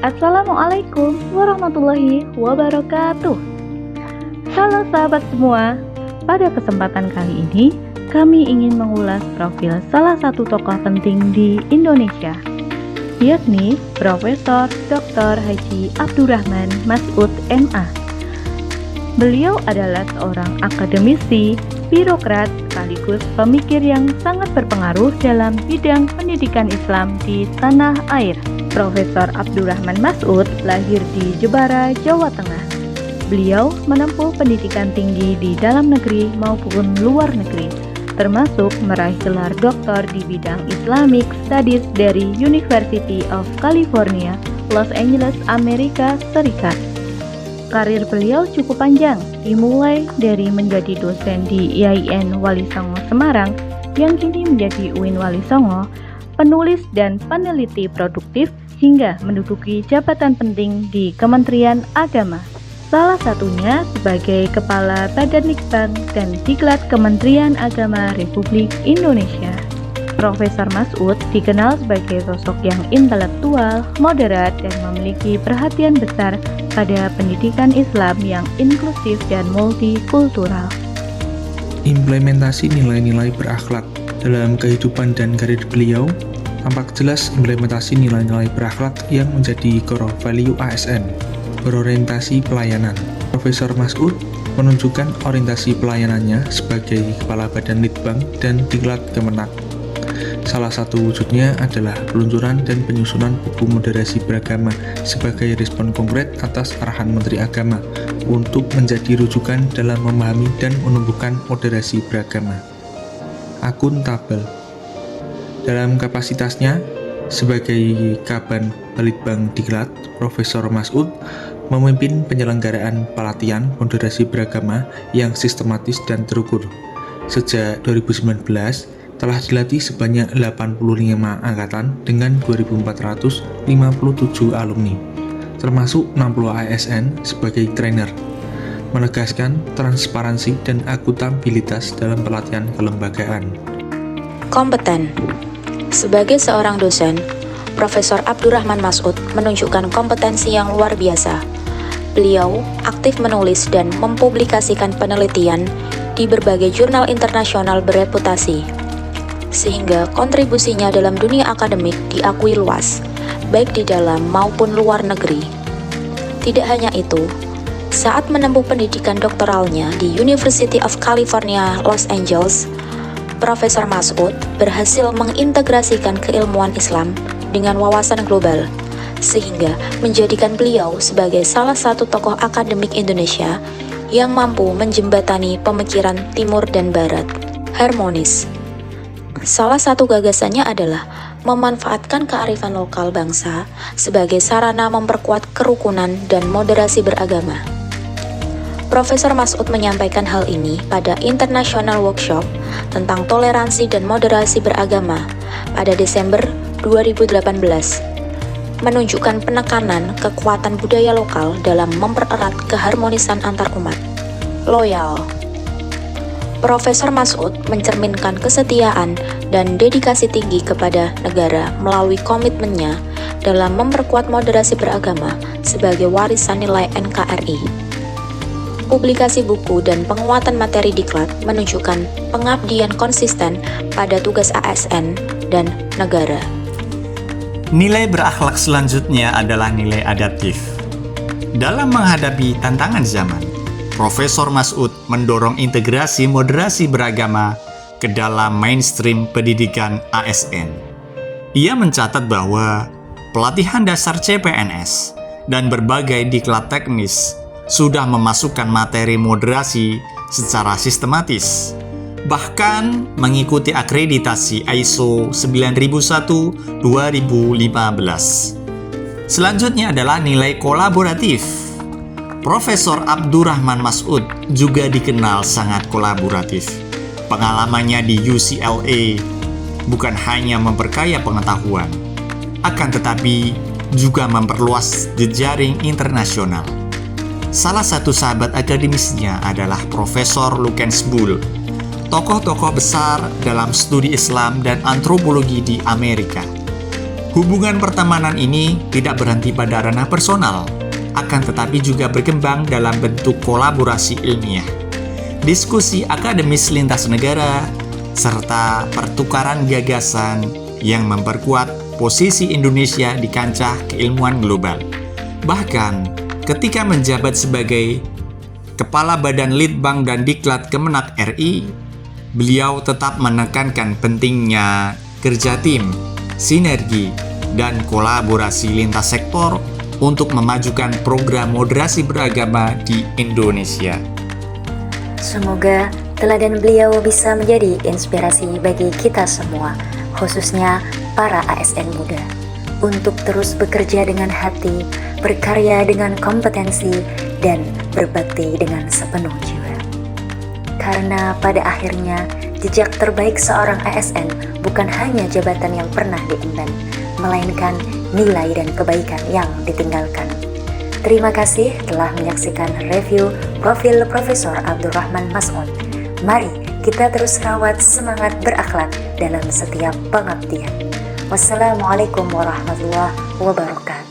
Assalamualaikum warahmatullahi wabarakatuh. Halo sahabat semua, pada kesempatan kali ini kami ingin mengulas profil salah satu tokoh penting di Indonesia, yakni Profesor Dr. Haji Abdurrahman Masud MA. Beliau adalah seorang akademisi, birokrat, sekaligus pemikir yang sangat berpengaruh dalam bidang pendidikan Islam di tanah air. Profesor Abdurrahman Masud lahir di Jepara, Jawa Tengah. Beliau menempuh pendidikan tinggi di dalam negeri maupun luar negeri, termasuk meraih gelar doktor di bidang Islamic Studies dari University of California, Los Angeles, Amerika Serikat. Karir beliau cukup panjang, dimulai dari menjadi dosen di IAIN Wali Songo Semarang, yang kini menjadi UIN Wali Songo, penulis dan peneliti produktif, hingga menduduki jabatan penting di Kementerian Agama. Salah satunya sebagai Kepala Badan Litbang dan Diklat Kementerian Agama Republik Indonesia. Profesor Masud dikenal sebagai sosok yang intelektual, moderat, dan memiliki perhatian besar pada pendidikan Islam yang inklusif dan multikultural. Implementasi nilai-nilai berakhlak dalam kehidupan dan karir beliau tampak jelas implementasi nilai-nilai berakhlak yang menjadi core value ASN, berorientasi pelayanan. Profesor Masud menunjukkan orientasi pelayanannya sebagai Kepala Badan Litbang dan Diklat Kemenak. Salah satu wujudnya adalah peluncuran dan penyusunan buku moderasi beragama sebagai respon konkret atas arahan Menteri Agama untuk menjadi rujukan dalam memahami dan menumbuhkan moderasi beragama. Akuntabel. Dalam kapasitasnya sebagai Kaban Balitbang Diklat, Profesor Masud memimpin penyelenggaraan pelatihan moderasi beragama yang sistematis dan terukur. Sejak 2019, telah dilatih sebanyak 85 angkatan dengan 2.457 alumni, termasuk 60 ASN sebagai trainer, menegaskan transparansi dan akuntabilitas dalam pelatihan kelembagaan. Kompeten. Sebagai seorang dosen, Profesor Abdurrahman Masud menunjukkan kompetensi yang luar biasa. Beliau aktif menulis dan mempublikasikan penelitian di berbagai jurnal internasional bereputasi, sehingga kontribusinya dalam dunia akademik diakui luas, baik di dalam maupun luar negeri. Tidak hanya itu, saat menempuh pendidikan doktoralnya di University of California, Los Angeles, Profesor Masud berhasil mengintegrasikan keilmuan Islam dengan wawasan global, sehingga menjadikan beliau sebagai salah satu tokoh akademik Indonesia yang mampu menjembatani pemikiran Timur dan Barat harmonis. Salah satu gagasannya adalah memanfaatkan kearifan lokal bangsa sebagai sarana memperkuat kerukunan dan moderasi beragama. Profesor Masud menyampaikan hal ini pada International Workshop tentang toleransi dan moderasi beragama pada Desember 2018, menunjukkan penekanan kekuatan budaya lokal dalam mempererat keharmonisan antar umat. Loyal. Profesor Masud mencerminkan kesetiaan dan dedikasi tinggi kepada negara melalui komitmennya dalam memperkuat moderasi beragama sebagai warisan nilai NKRI. Publikasi buku dan penguatan materi diklat menunjukkan pengabdian konsisten pada tugas ASN dan negara. Nilai berakhlak selanjutnya adalah nilai adaptif. Dalam menghadapi tantangan zaman, Profesor Masud mendorong integrasi moderasi beragama ke dalam mainstream pendidikan ASN. Ia mencatat bahwa pelatihan dasar CPNS dan berbagai diklat teknis sudah memasukkan materi moderasi secara sistematis, bahkan mengikuti akreditasi ISO 9001-2015. Selanjutnya adalah nilai kolaboratif. Profesor Abdurrahman Masud juga dikenal sangat kolaboratif. Pengalamannya di UCLA bukan hanya memperkaya pengetahuan, akan tetapi juga memperluas jejaring internasional. Salah satu sahabat akademisnya adalah Profesor Lucas Bull, tokoh-tokoh besar dalam studi Islam dan antropologi di Amerika. Hubungan pertemanan ini tidak berhenti pada ranah personal, akan tetapi juga berkembang dalam bentuk kolaborasi ilmiah, diskusi akademis lintas negara, serta pertukaran gagasan yang memperkuat posisi Indonesia di kancah keilmuan global. Bahkan, ketika menjabat sebagai Kepala Badan Litbang dan Diklat Kemenak RI, beliau tetap menekankan pentingnya kerja tim, sinergi, dan kolaborasi lintas sektor untuk memajukan program moderasi beragama di Indonesia. Semoga teladan beliau bisa menjadi inspirasi bagi kita semua, khususnya para ASN muda, untuk terus bekerja dengan hati, berkarya dengan kompetensi, dan berbakti dengan sepenuh jiwa. Karena pada akhirnya, jejak terbaik seorang ASN bukan hanya jabatan yang pernah diemban, melainkan nilai dan kebaikan yang ditinggalkan. Terima kasih telah menyaksikan review profil Profesor Abdurrahman Mas'ud. Mari kita terus rawat semangat berakhlak dalam setiap pengabdian. Wassalamualaikum warahmatullahi wabarakatuh.